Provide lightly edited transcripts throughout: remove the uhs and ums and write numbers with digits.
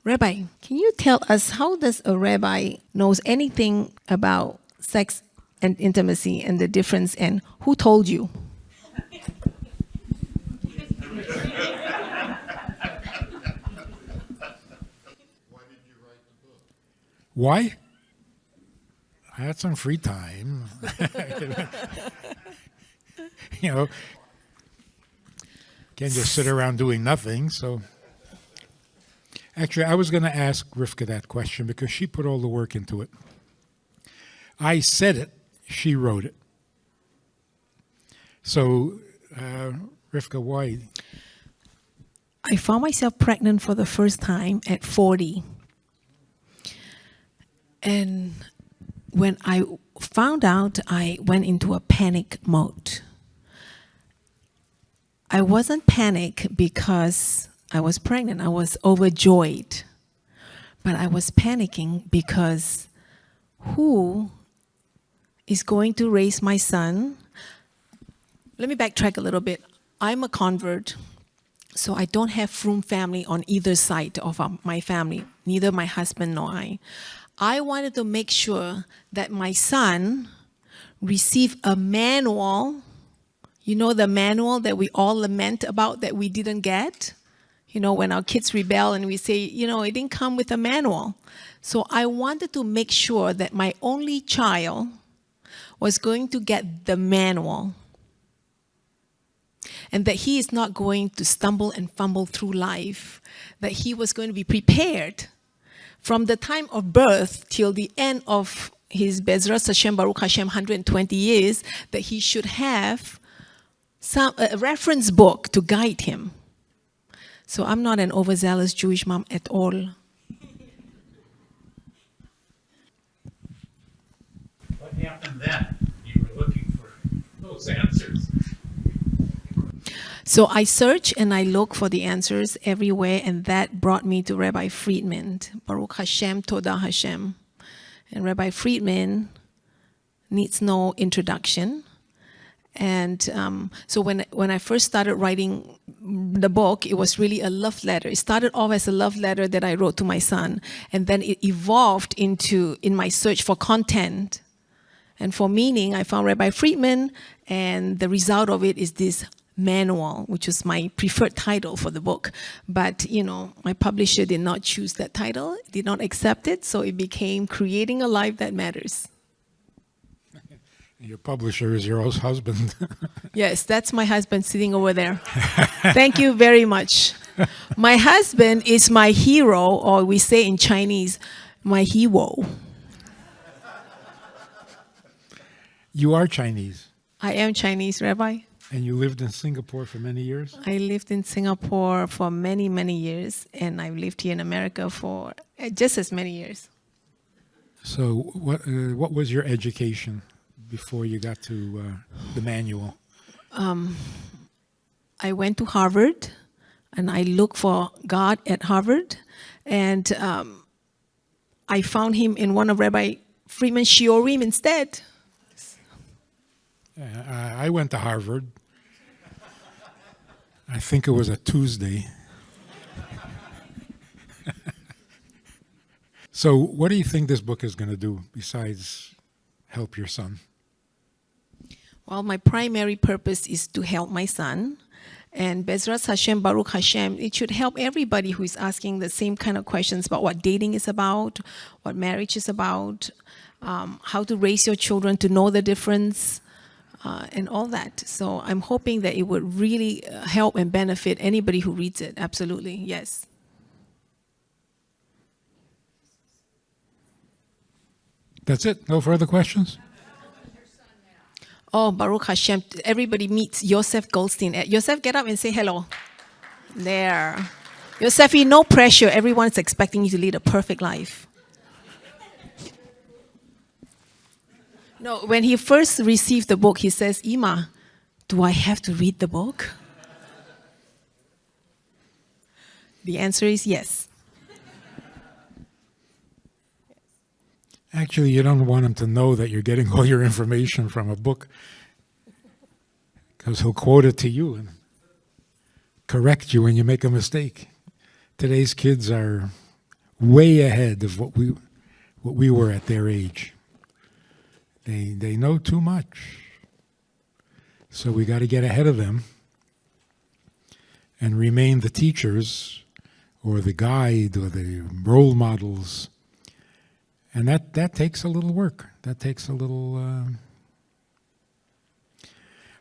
Rabbi, can you tell us how does a rabbi knows anything about sex and intimacy and the difference, and who told you? Why? I had some free time. you know, can't just sit around doing nothing. So, actually, I was going to ask Rivka that question because she put all the work into it. I said it, she wrote it. So, Rivka, why? I found myself pregnant for the first time at 40. And when I found out, I went into a panic mode. I wasn't panicked because I was pregnant. I was overjoyed. But I was panicking because who is going to raise my son? Let me backtrack a little bit. I'm a convert, so I don't have frum family on either side of my family, neither my husband nor I. I wanted to make sure that my son received a manual. You know, the manual that we all lament about that we didn't get? You know, when our kids rebel and we say, you know, it didn't come with a manual. So I wanted to make sure that my only child was going to get the manual, and that he is not going to stumble and fumble through life, that he was going to be prepared from the time of birth till the end of his Bezras Hashem, Baruch Hashem, 120 years, that he should have a reference book to guide him. So I'm not an overzealous Jewish mom at all. What happened then? You were looking for those answers. So I search and I look for the answers everywhere, and that brought me to Rabbi Friedman, Baruch Hashem, Todah Hashem. And Rabbi Friedman needs no introduction. And so when I first started writing the book, it was really a love letter. It started off as a love letter that I wrote to my son, and then it evolved into, in my search for content and for meaning, I found Rabbi Friedman, and the result of it is this manual, which was my preferred title for the book. But, you know, my publisher did not choose that title, did not accept it, so it became Creating a Life That Matters. Your publisher is your husband. Yes, that's my husband sitting over there. Thank you very much. My husband is my hero, or we say in Chinese, my hero. You are Chinese. I am Chinese, Rabbi. And you lived in Singapore for many years? I lived in Singapore for many, many years, and I've lived here in America for just as many years. So what was your education before you got to the manual? I went to Harvard, and I looked for God at Harvard, and I found him in one of Rabbi Friedman's shiurim instead. I went to Harvard. I think it was a Tuesday. So what do you think this book is going to do besides help your son? Well, my primary purpose is to help my son. And Bezras Hashem, Baruch Hashem, it should help everybody who is asking the same kind of questions about what dating is about, what marriage is about, how to raise your children to know the difference, and all that. So I'm hoping that it would really help and benefit anybody who reads it. Absolutely, yes. That's it? No further questions? Oh, Baruch Hashem, everybody meets Yosef Goldstein. Yosef, get up and say hello. There. Yosefi, no pressure. Everyone's expecting you to lead a perfect life. No, when he first received the book, he says, Ima, do I have to read the book? The answer is yes. Actually, you don't want him to know that you're getting all your information from a book, because he'll quote it to you and correct you when you make a mistake. Today's kids are way ahead of what we were at their age. They know too much. So we got to get ahead of them and remain the teachers or the guide or the role models. And that takes a little work. That takes a little...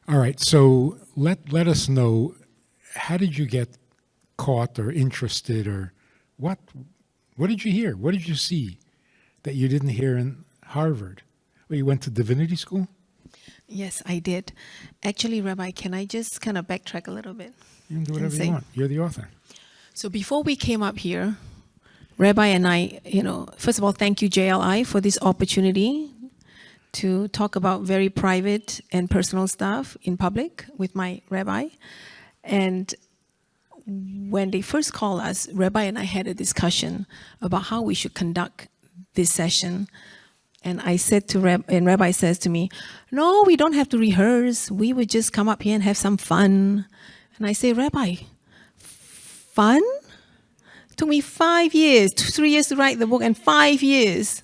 All right, so let us know, how did you get caught or interested, or what did you hear? What did you see that you didn't hear in Harvard? Well, you went to divinity school? Yes, I did. Actually, Rabbi, can I just kind of backtrack a little bit? You can do whatever you want. You're the author. So before we came up here, Rabbi and I, first of all, thank you, JLI, for this opportunity to talk about very private and personal stuff in public with my rabbi. And when they first called us, Rabbi and I had a discussion about how we should conduct this session. And I said to and Rabbi says to me, no, we don't have to rehearse. We would just come up here and have some fun. And I say, Rabbi, fun? It took me 5 years, 3 years to write the book and 5 years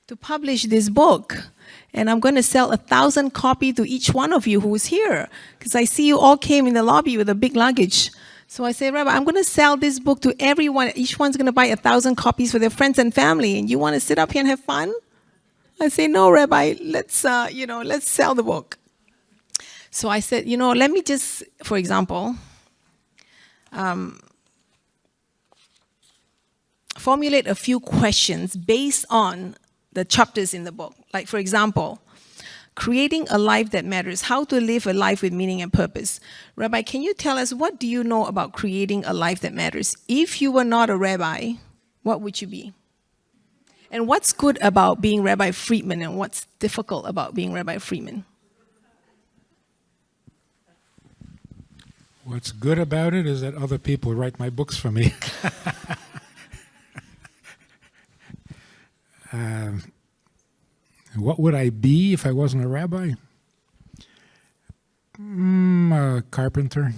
to publish this book. And I'm going to sell 1,000 copies to each one of you who's here, because I see you all came in the lobby with a big luggage. So I say, Rabbi, I'm going to sell this book to everyone. Each one's going to buy 1,000 copies for their friends and family. And you want to sit up here and have fun? I say, no, Rabbi, let's sell the book. So I said, let me just, for example, formulate a few questions based on the chapters in the book. Like, for example, creating a life that matters, how to live a life with meaning and purpose. Rabbi, can you tell us, what do you know about creating a life that matters? If you were not a rabbi, what would you be? And what's good about being Rabbi Friedman, and what's difficult about being Rabbi Friedman? What's good about it is that other people write my books for me. What would I be if I wasn't a rabbi? A carpenter.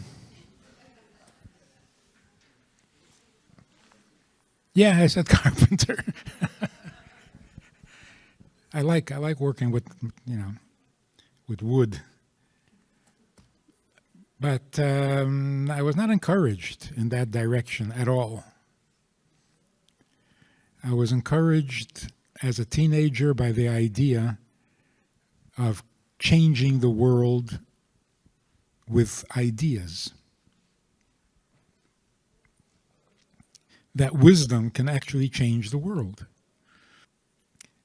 Yeah, I said carpenter. I like working with with wood. But I was not encouraged in that direction at all. I was encouraged as a teenager by the idea of changing the world with ideas. That wisdom can actually change the world.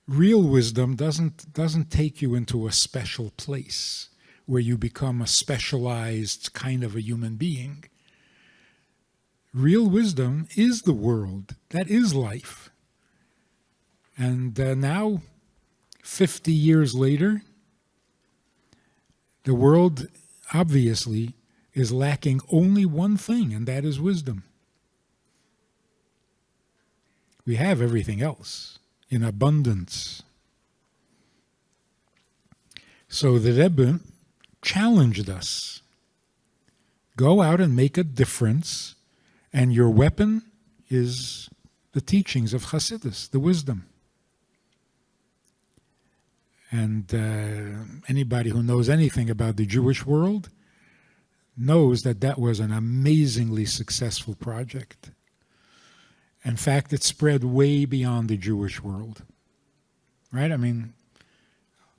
Real wisdom doesn't take you into a special place where you become a specialized kind of a human being. Real wisdom is the world. That is life. And now, 50 years later, the world obviously is lacking only one thing, and that is wisdom. We have everything else in abundance. So the Rebbe challenged us. Go out and make a difference, and your weapon is the teachings of Hasidus, the wisdom. And anybody who knows anything about the Jewish world knows that that was an amazingly successful project. In fact, it spread way beyond the Jewish world. Right? I mean,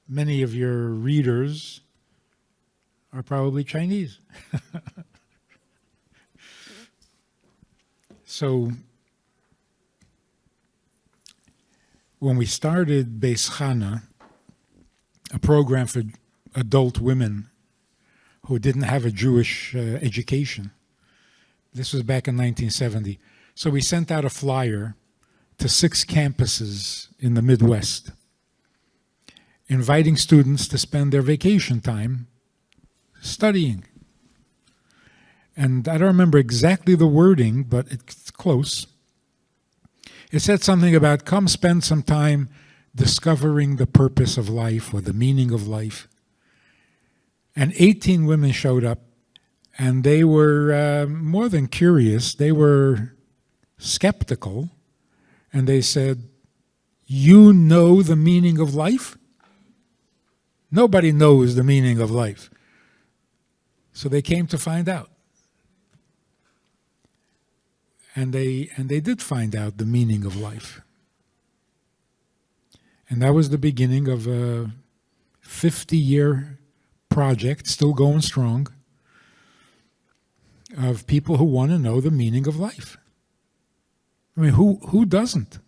many of your readers are probably Chinese. So, when we started Beis Chana, a program for adult women who didn't have a Jewish education, this was back in 1970. So we sent out a flyer to 6 campuses in the Midwest, inviting students to spend their vacation time studying. And I don't remember exactly the wording, but it's close. It said something about, come spend some time discovering the purpose of life or the meaning of life. And 18 women showed up, and they were more than curious. They were skeptical, And they said, "You know the meaning of life?" Nobody knows the meaning of life. So they came to find out. And they did find out the meaning of life. And that was the beginning of a 50-year project, still going strong, of people who want to know the meaning of life. I mean, who doesn't?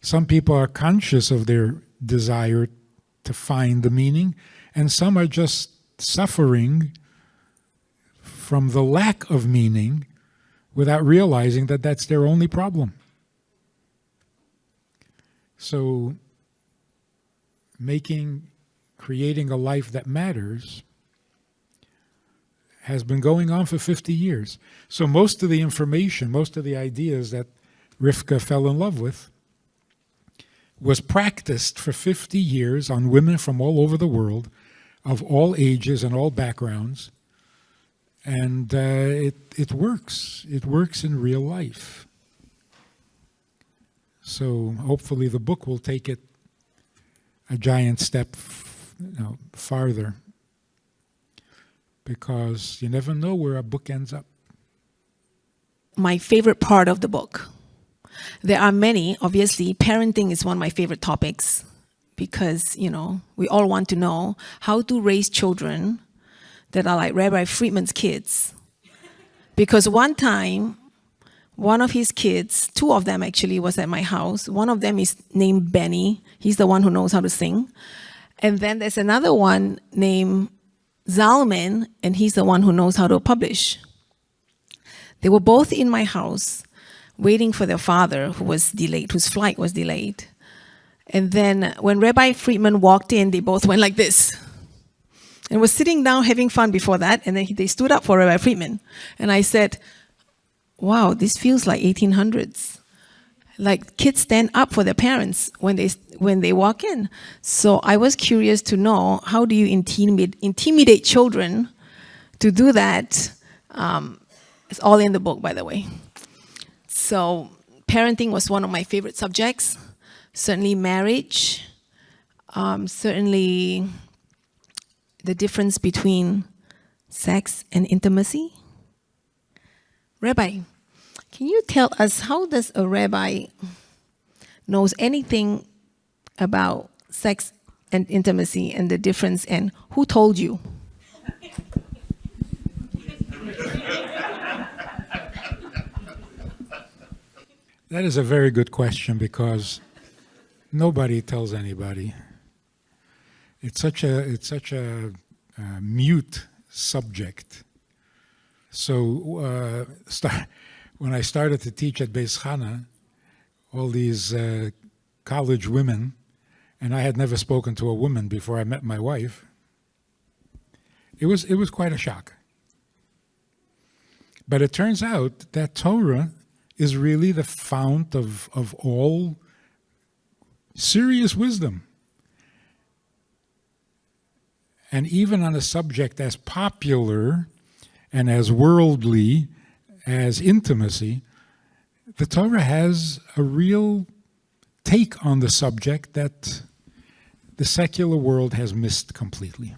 Some people are conscious of their desire to find the meaning, and some are just suffering from the lack of meaning without realizing that that's their only problem. So, creating a life that matters has been going on for 50 years. So most of the information, most of the ideas that Rivka fell in love with was practiced for 50 years on women from all over the world, of all ages and all backgrounds. And it works. It works in real life. So hopefully the book will take it a giant step farther, because you never know where a book ends up. My favorite part of the book. There are many, obviously. Parenting is one of my favorite topics because, we all want to know how to raise children that are like Rabbi Friedman's kids. Because one time, one of his kids, two of them actually, was at my house. One of them is named Benny. He's the one who knows how to sing. And then there's another one named Zalman, and he's the one who knows how to publish. They were both in my house waiting for their father, who was delayed, whose flight was delayed. And then when Rabbi Friedman walked in, they both went like this. And was sitting down having fun before that, and then they stood up for Rabbi Friedman. And I said, wow, this feels like 1800s. Like kids stand up for their parents when they walk in. So I was curious to know, how do you intimidate children to do that? It's all in the book, by the way. So parenting was one of my favorite subjects. Certainly marriage. Certainly the difference between sex and intimacy. Rabbi, can you tell us, how does a rabbi knows anything about sex and intimacy and the difference, and who told you? That is a very good question, because nobody tells anybody. It's such a mute subject. So when I started to teach at Beis Chana, all these college women, and I had never spoken to a woman before I met my wife, it was quite a shock. But it turns out that Torah is really the fount of all serious wisdom. And even on a subject as popular and as worldly as intimacy, the Torah has a real take on the subject that the secular world has missed completely.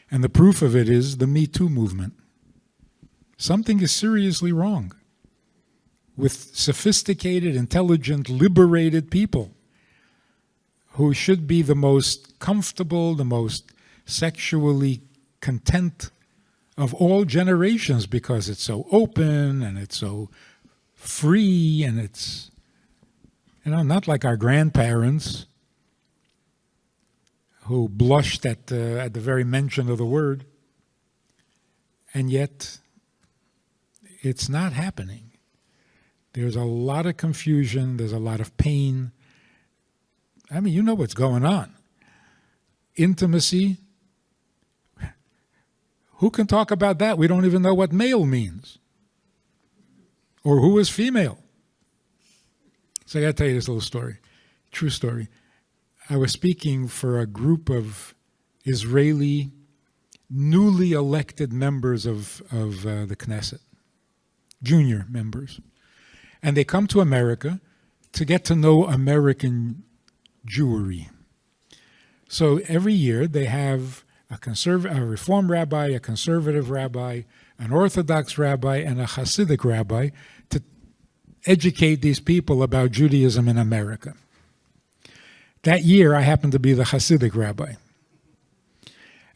And the proof of it is the Me Too movement. Something is seriously wrong with sophisticated, intelligent, liberated people who should be the most comfortable, the most sexually content of all generations, because it's so open and it's so free, and it's, not like our grandparents who blushed at the very mention of the word. And yet, it's not happening. There's a lot of confusion, there's a lot of pain. I mean, you know what's going on. Intimacy. Who can talk about that? We don't even know what male means. Or who is female. So I got to tell you this little story. True story. I was speaking for a group of Israeli newly elected members of the Knesset. junior members. And they come to America to get to know American Jewry. So every year they have a Reform rabbi, a conservative rabbi, an Orthodox rabbi, and a Hasidic rabbi to educate these people about Judaism in America. That year I happened to be the Hasidic rabbi.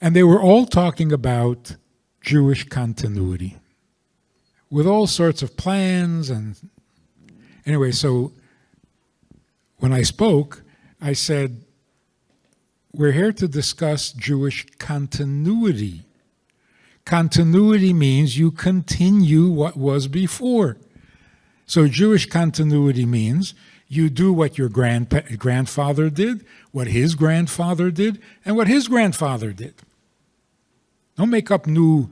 And they were all talking about Jewish continuity with all sorts of plans. And anyway, so when I spoke, I said, we're here to discuss Jewish continuity. Continuity means you continue what was before. So Jewish continuity means you do what your grandfather did, what his grandfather did, and what his grandfather did. Don't make up new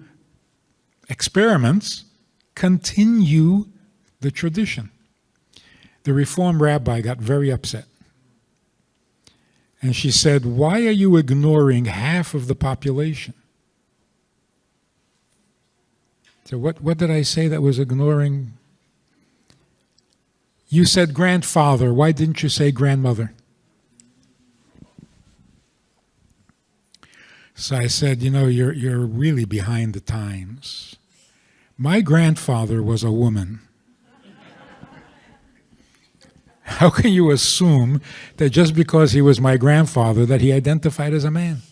experiments. Continue the tradition. The Reform rabbi got very upset. And she said, why are you ignoring half of the population? So what did I say that was ignoring? You said grandfather. Why didn't you say grandmother? So I said, you know, you're really behind the times. My grandfather was a woman. How can you assume that just because he was my grandfather that he identified as a man?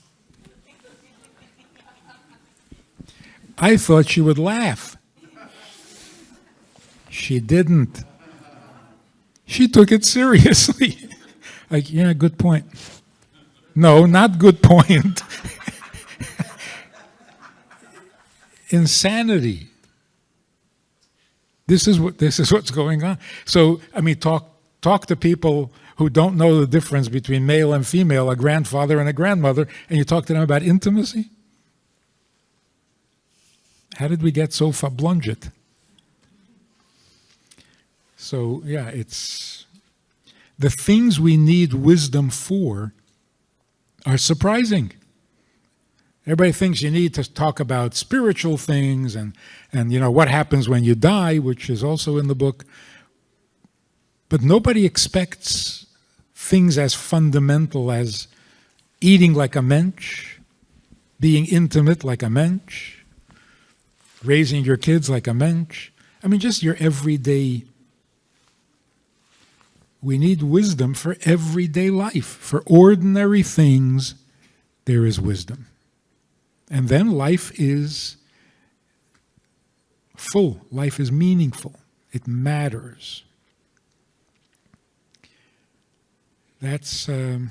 I thought she would laugh. She didn't. She took it seriously. Like, yeah, good point. No, not good point. Insanity. This is what's going on. So, I mean, talk to people who don't know the difference between male and female, a grandfather and a grandmother, and you talk to them about intimacy? How did we get so fablunged? So, yeah, it's the things we need wisdom for are surprising. Everybody thinks you need to talk about spiritual things and you know what happens when you die, which is also in the book. But nobody expects things as fundamental as eating like a mensch, being intimate like a mensch, raising your kids like a mensch. I mean, just your everyday. We need wisdom for everyday life. For ordinary things, there is wisdom. And then life is full. Life is meaningful. It matters. That's a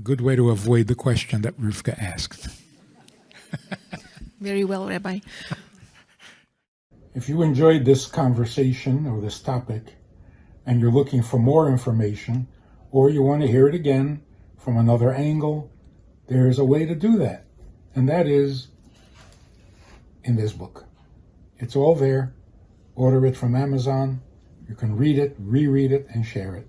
good way to avoid the question that Rivka asked. Very well, Rabbi. If you enjoyed this conversation or this topic, and you're looking for more information, or you want to hear it again from another angle, there's a way to do that. And that is in this book. It's all there. Order it from Amazon. You can read it, reread it, and share it.